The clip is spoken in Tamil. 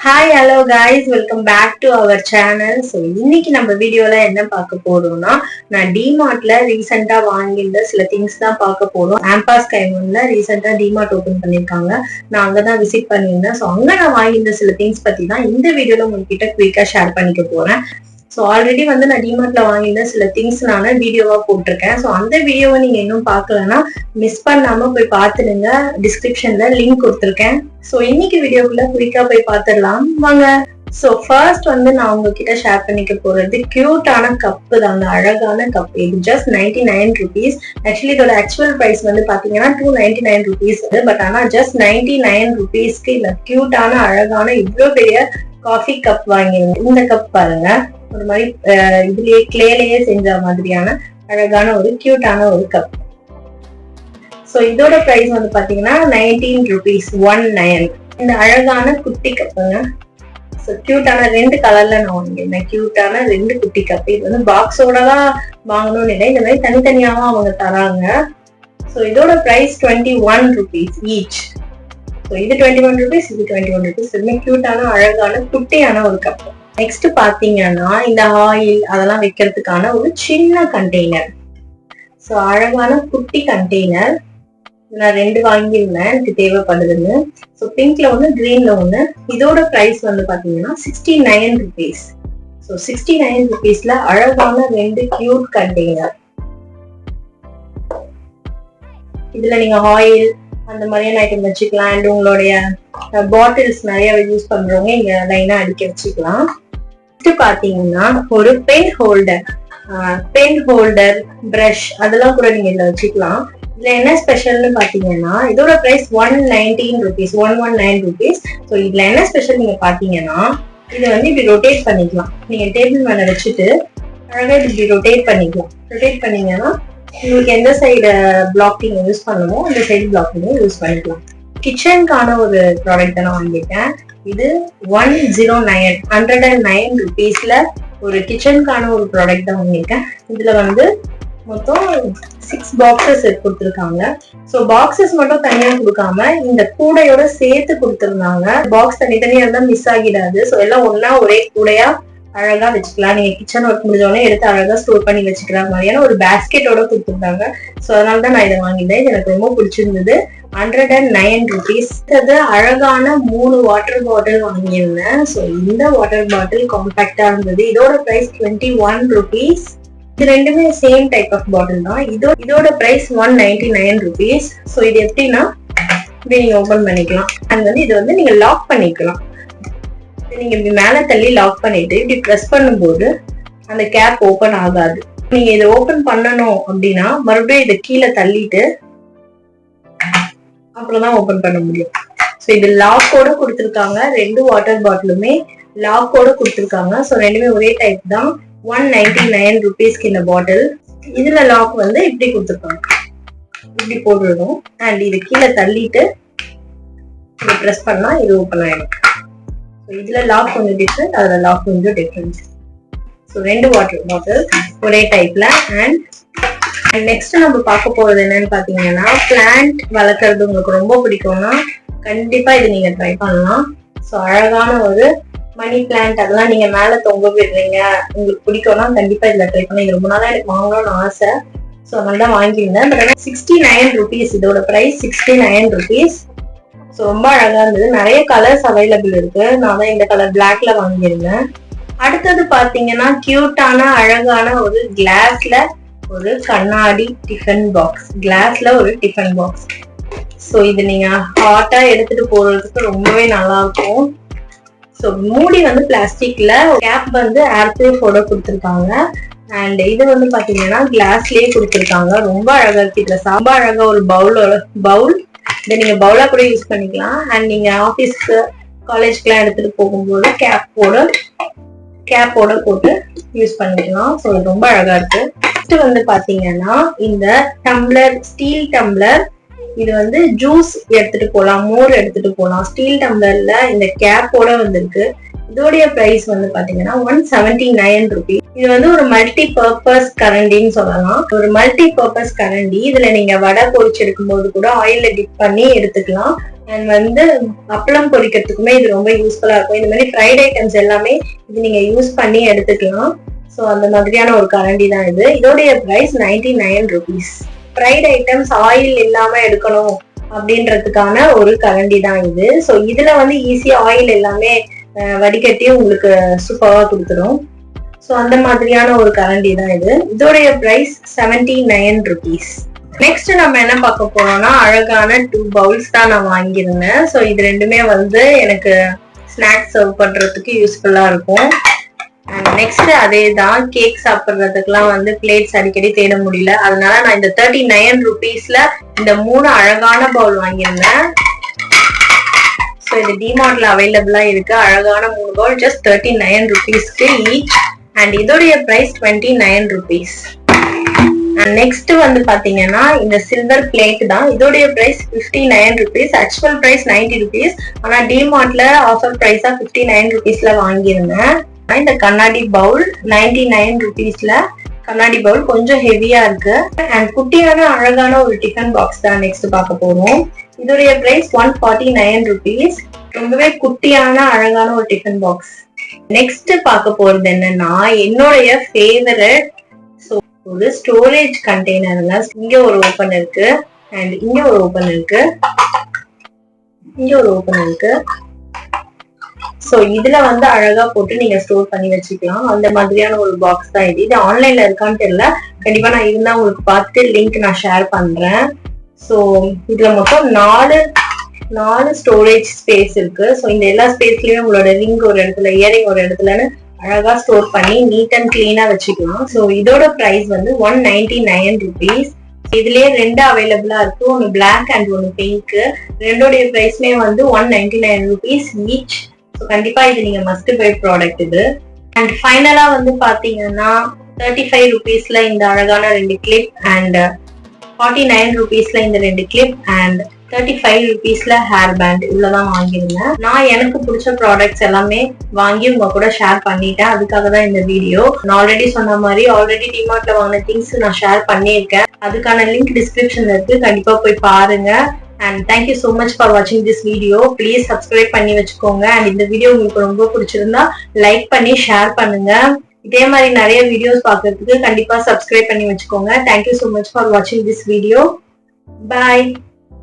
Hi, hello guys, welcome back to our channel. So இன்னைக்கு நம்ம வீடியோல என்ன பார்க்க போறோம்னா நான் டிமார்ட்ல ரீசெண்டா வாங்கியிருந்த சில திங்ஸ் தான் பார்க்க போறோம். ஆம்பாஸ் கைமன்ல ரீசெண்டா டிமார்ட் ஓபன் பண்ணிருக்காங்க. நான் அங்கதான் விசிட் பண்ணியிருந்தேன். ஸோ அங்க நான் வாங்கியிருந்த சில திங்ஸ் பத்தி தான் இந்த வீடியோல உங்ககிட்ட குயிக்கா ஷேர் பண்ணிக்க போறேன். ஸோ ஆல்ரெடி வந்து நான் டிமார்ட்ல வாங்கியிருந்த சில திங்ஸ் நான் வீடியோவா போட்டிருக்கேன். ஸோ அந்த வீடியோவை நீங்க இன்னும் பார்க்கலன்னா மிஸ் பண்ணாம போய் பார்த்துடுங்க. டிஸ்கிரிப்ஷன்ல லிங்க் கொடுத்துருக்கேன். ஸோ இன்னைக்கு வீடியோக்குள்ள குயிக்கா போய் பார்த்துடலாம் வாங்க. ஸோ ஃபர்ஸ்ட் வந்து நான் உங்ககிட்ட ஷேர் பண்ணிக்க போறது கியூட்டான கப்பு தாங்க, அழகான கப். இது ஜஸ்ட் 99 rupees. ஆக்சுவலி இதோட ஆக்சுவல் பிரைஸ் வந்து பாத்தீங்கன்னா 299 rupees. பட் ஆனா ஜஸ்ட் 99 rupeesக்கு இந்த கியூட்டான அழகான இவ்வளவு பெரிய காஃபி கப் வாங்கிருந்தேன். இந்த கப் பாருங்க, ஒரு மாதிரி இதுலயே கிளேலயே செஞ்ச மாதிரியான அழகான ஒரு கியூட்டான ஒரு கப். சோ இதோட பிரைஸ் வந்து பாத்தீங்கன்னா 19 rupees 19. இந்த அழகான குட்டி கப்புங்க. ஸோ கியூட்டான ரெண்டு கலர்ல நான் வாங்கியிருந்தேன். கியூட்டான ரெண்டு குட்டி கப். இது வந்து பாக்ஸோட தான் வாங்கணும்னு இல்லை, இந்த மாதிரி தனித்தனியாவும் அவங்க தராங்க. ஸோ இதோட பிரைஸ் 21 rupees ஈச். ஸோ இது 21 rupees, இது 21 rupees. இதுமே கியூட்டான அழகான குட்டியான ஒரு கப். நெக்ஸ்ட் பாத்தீங்கன்னா இந்த ஆயில் அதெல்லாம் வைக்கிறதுக்கான ஒரு சின்ன கண்டெய்னர். ஸோ அழகான குட்டி கண்டெய்னர். நான் ரெண்டு வாங்கியிருந்தேன், எனக்கு தேவைப்படுதுன்னு. ஸோ பிங்க்ல ஒண்ணு, கிரீன்ல ஒண்ணு. இதோட பிரைஸ் வந்து பாத்தீங்கன்னா 69 rupees. ஸோ 69 rupeesல அழகான ரெண்டு கியூட் கண்டெய்னர். இதுல நீங்க ஆயில் அந்த மாதிரியான ஐட்டம் வச்சுக்கலாம். அண்ட் உங்களுடைய பாட்டில்ஸ் நிறைய யூஸ் பண்றவங்க இங்க லைனா அடிக்க வச்சுக்கலாம். பாத்தீங்கன்னா ஒரு பென் ஹோல்டர், பிரஷ் அதெல்லாம் கூட நீங்க இதுல வச்சுக்கலாம். இதுல என்ன ஸ்பெஷல்னு பாத்தீங்கன்னா இதோட பிரைஸ் 119 rupees 119 rupees. ஸோ இதுல என்ன ஸ்பெஷல் நீங்க பாத்தீங்கன்னா இதை வந்து இப்படி ரொட்டேட் பண்ணிக்கலாம். நீங்க டேபிள் மேல வச்சுட்டு அழகா இப்படி ரொட்டேட் பண்ணிக்கலாம். ரொட்டேட் பண்ணீங்கன்னா உங்களுக்கு எந்த சைடு பிளாக்கிங் யூஸ் பண்ணுமோ அந்த சைடு பிளாக்கிங் யூஸ் பண்ணிக்கலாம். கிச்சனுக்கான ஒரு ப்ராடக்ட் தான் வாங்கிட்டேன். இது 109 rupeesல ஒரு கிச்சனுக்கான ஒரு ப்ராடக்ட் தான் வாங்கிட்டேன். இதுல வந்து மொத்தம் 6 பாக்ஸஸ் கொடுத்துருக்காங்க. ஸோ பாக்ஸஸ் மட்டும் தனியா கொடுக்காம இந்த கூடையோட சேர்த்து கொடுத்துருந்தாங்க. பாக்ஸ் தனித்தனியா இருந்தா மிஸ் ஆகிடாது. ஸோ எல்லாம் ஒன்னா ஒரே கூடையா அழகா வச்சுக்கலாம். நீங்க கிச்சன் ஒர்க் முடிஞ்சோடனே எடுத்து அழகா ஸ்டோர் பண்ணி வச்சுக்கிற மாதிரியான ஒரு பேஸ்கெட்டோட கொடுத்துருந்தாங்க. ஸோ அதனாலதான் நான் இதை வாங்கிட்டேன். இது எனக்கு ரொம்ப பிடிச்சிருந்தது. 109 rupees. அது அழகான 3 வாட்டர் பாட்டில் வாங்கியிருந்தேன். ஸோ இந்த வாட்டர் பாட்டில் காம்பாக்டா இருந்தது. இதோட பிரைஸ் 21 rupees. இது ரெண்டுமே சேம் டைப் ஆஃப் பாட்டில் தான். இதோட பிரைஸ் 199 rupees. ஸோ இது எப்படின்னா இப்படி நீங்க ஓபன் பண்ணிக்கலாம். அண்ட் வந்து இது வந்து நீங்க லாக் பண்ணிக்கலாம். நீங்க இப்படி மேல தள்ளி லாக் பண்ணிட்டு இப்படி ப்ரெஸ் பண்ணும்போது அந்த கேப் ஓபன் ஆகாது. நீங்க இதை ஓபன் பண்ணணும் அப்படின்னா மறுபடியும் இதை கீழே தள்ளிட்டு அப்புறம் தான் ஓபன் பண்ண முடியும். ஸோ இது லாக்கோட கொடுத்துருக்காங்க. ரெண்டு வாட்டர் பாட்டிலுமே லாக்கோட கொடுத்துருக்காங்க. ஸோ ரெண்டுமே ஒரே டைப் தான். 199 rupeesக்கு இந்த பாட்டில். இதுல லாக் வந்து இப்படி கொடுத்துருக்காங்க, இப்படி போட்டுடும். அண்ட் இது கீழே தள்ளிட்டு ப்ரெஸ் பண்ணா இது ஓபன் ஆயிடும். இதுல லாக் கொஞ்சம் டிஃப்ரெண்ட், அதுல லாக் கொஞ்சம் டிஃப்ரெண்ட். ஸோ ரெண்டு வாட்டர் பாட்டில் ஒரே டைப்ல. அண்ட் நெக்ஸ்ட் நம்ம பார்க்க போறது என்னன்னு பாத்தீங்கன்னா பிளான்ட் வளர்க்கறது உங்களுக்கு ரொம்ப பிடிக்கும்னா கண்டிப்பா இது நீங்க ட்ரை பண்ணலாம். ஸோ அழகான ஒரு மணி பிளான்ட் அதெல்லாம் நீங்க மேல தொங்க விடுறீங்க, உங்களுக்கு பிடிக்கும்னா கண்டிப்பா இதுல ட்ரை பண்ண. இது ரொம்ப நாளா எனக்கு வாங்கணும்னு ஆசை. ஸோ அதனால தான் வாங்கியிருந்தேன். But 69 rupees. இதோட பிரைஸ் 69 rupees. ஸோ ரொம்ப அழகா இருந்தது. நிறைய கலர்ஸ் அவைலபிள் இருக்கு. நான் தான் இந்த கலர் பிளாக்ல வாங்கியிருந்தேன். அடுத்தது பாத்தீங்கன்னா கியூட்டான அழகான ஒரு கிளாஸ்ல ஒரு கண்ணாடி டிஃபன் பாக்ஸ். கிளாஸ்ல ஒரு டிஃபன் பாக்ஸ். ஸோ இது நீங்க ஹாட்டா எடுத்துட்டு போறதுக்கு ரொம்பவே நல்லா இருக்கும். ஸோ மூடி வந்து பிளாஸ்டிக்ல, கேப் வந்து ஏர் ப்ரூஃபோட கொடுத்துருக்காங்க. அண்ட் இது வந்து பாத்தீங்கன்னா கிளாஸ்லயே கொடுத்துருக்காங்க. ரொம்ப அழகா இருக்கு. இதுல ரொம்ப அழகா ஒரு பவுல் இதை நீங்க பவுலா கூட யூஸ் பண்ணிக்கலாம். அண்ட் நீங்க ஆபீஸ்க்கு காலேஜ்க்கு எல்லாம் எடுத்துட்டு போகும்போது கேப்போட போட்டு யூஸ் பண்ணிக்கலாம். ஸோ இது ரொம்ப அழகா இருக்கு. நெக்ஸ்ட் வந்து பாத்தீங்கன்னா இந்த டம்ளர், ஸ்டீல் டம்ளர். இது வந்து ஜூஸ் எடுத்துட்டு போலாம், மோர் எடுத்துட்டு போலாம். ஸ்டீல் டம்ளர்ல இந்த கேப்போட வந்திருக்கு. இதோடைய பிரைஸ் வந்து பாத்தீங்கன்னா 179 rupees. இது வந்து ஒரு மல்டி பர்பஸ் கரண்டின்னு சொல்லலாம். ஒரு மல்டி பர்பஸ் கரண்டி. இதுல நீங்க வடை பொரிச்சு எடுக்கும் போது கூட ஆயில்ல டிப் பண்ணி எடுத்துக்கலாம். அண்ட் வந்து அப்பளம் பொரிக்கிறதுக்குமே இது ரொம்ப யூஸ்ஃபுல்லா இருக்கும். இந்த மாதிரி ஃப்ரைட் ஐட்டம்ஸ் எல்லாமே இது நீங்க யூஸ் பண்ணி எடுத்துக்கலாம். ஸோ அந்த மாதிரியான ஒரு கரண்டி தான் இது. இதோடைய price 99 rupees. Fried items oil இல்லாம எடுக்கணும் அப்படின்றதுக்கான ஒரு கரண்டி தான் இது. ஸோ இதுல வந்து ஈஸியா ஆயில் எல்லாமே வடிகட்டி உங்களுக்கு சூப்பரா கொடுத்துரும். ஸோ அந்த மாதிரியான ஒரு கரண்டி தான் இது. இதோடைய பிரைஸ் 79 rupees. நெக்ஸ்ட் நம்ம என்ன பார்க்க போறோம்னா அழகான 2 பவுல்ஸ் தான் நான் வாங்கியிருந்தேன். ஸோ இது ரெண்டுமே வந்து எனக்கு ஸ்நாக்ஸ் சர்வ் பண்றதுக்கு யூஸ்ஃபுல்லா இருக்கும். அண்ட் நெக்ஸ்ட் அதே தான், கேக் சாப்பிட்றதுக்குலாம் வந்து பிளேட்ஸ் அடிக்கடி தேட முடியல, அதனால நான் இந்த 39 rupeesல இந்த 3 அழகான பவுல் வாங்கியிருந்தேன். ஸோ இது டிமார்ட்ல அவைலபிளா இருக்கு. அழகான 3 பவுல் ஜஸ்ட் 39 rupeesக்கு ஈச். அண்ட் இதோடைய பிரைஸ் 29 rupees. அண்ட் நெக்ஸ்ட் வந்து பாத்தீங்கன்னா இந்த சில்வர் பிளேட் தான். இதோடைய price 59 rupees. Actual price 90 rupees. ஆனா டிமார்ட்ல ஆஃபர் பிரைஸா 59 rupeesல வாங்கியிருந்தேன். இந்த கண்ணாடி பவுல் 99 rupeesல கண்ணாடி பவுல் கொஞ்சம் ஹெவியா இருக்கு. அண்ட் குட்டியான அழகான ஒரு டிஃபன் பாக்ஸ் தான் நெக்ஸ்ட் பார்க்க போறோம். இதோடைய பிரைஸ் 149 rupees. ரொம்பவே குட்டியான அழகான ஒரு டிஃபன் பாக்ஸ். நெக்ஸ்ட் பார்க்க போறது என்னன்னா என்னுடைய ஃபேவரட் ஒரு ஸ்டோரேஜ் கண்டெய்னருங்க. இங்க ஒரு ஓபன் இருக்கு அண்ட் இங்க ஒரு ஓபன் இருக்கு, இங்க ஒரு ஓபன் இருக்கு. சோ இதுல வந்து அழகா போட்டு நீங்க ஸ்டோர் பண்ணி வச்சுக்கலாம். அந்த மாதிரியான ஒரு பாக்ஸ் தான் இது. இது ஆன்லைன்ல இருக்கான்னு தெரியல, கண்டிப்பா நான் இருந்தா உங்களுக்கு பார்த்துட்டு லிங்க் நான் ஷேர் பண்றேன். சோ இதுல மொத்தம் 4 ஸ்டோரேஜ் ஸ்பேஸ் இருக்கு. சோ இந்த எல்லா ஸ்பேஸ்லயுமே உங்களோட ரிங் ஒரு இடத்துல, இயரிங் ஒரு இடத்துலன்னு அழகா ஸ்டோர் பண்ணி நீட் அண்ட் கிளீனா வச்சுக்கலாம். ஸோ இதோட பிரைஸ் வந்து 199 rupees. இதுலயே 2 அவைலபிளா இருக்கு, ஒன்னு பிளாக் அண்ட் ஒன்னு பிங்க். ரெண்டோடைய பிரைஸ்மே வந்து 199 rupees ஈச். ஸோ கண்டிப்பா இது நீங்க மஸ்ட் பை ப்ராடக்ட் இது. அண்ட் ஃபைனலா வந்து பாத்தீங்கன்னா 35 rupeesல இந்த அழகான 2 கிளிப் அண்ட் 49 rupeesல இந்த 2 கிளிப் அண்ட் 35 rupeesல ஹேர் பேண்ட் இவ்வளவுதான் வாங்கியிருந்தேன். நான் எனக்கு பிடிச்ச ப்ராடக்ட்ஸ் எல்லாமே வாங்கி உங்க கூட ஷேர் பண்ணிட்டேன். அதுக்காக தான் இந்த வீடியோ. நான் ஆல்ரெடி சொன்ன மாதிரி ஆல்ரெடி டிமார்ட்ல வாங்கின திங்ஸ் நான் ஷேர் பண்ணியிருக்கேன். அதுக்கான லிங்க் டிஸ்கிரிப்ஷன்ல இருக்கு, கண்டிப்பா போய் பாருங்க. And thank you so much for வாட்சிங் திஸ் வீடியோ. ப்ளீஸ் சப்ஸ்கிரைப் பண்ணி வச்சுக்கோங்க. அண்ட் இந்த வீடியோ உங்களுக்கு ரொம்ப பிடிச்சிருந்தா லைக் பண்ணி ஷேர் பண்ணுங்க. இதே மாதிரி நிறைய வீடியோஸ் பார்க்கறதுக்கு கண்டிப்பா சப்ஸ்கிரைப் பண்ணி வச்சுக்கோங்க. தேங்க்யூ so much ஃபார் வாட்சிங் திஸ் வீடியோ. பாய்.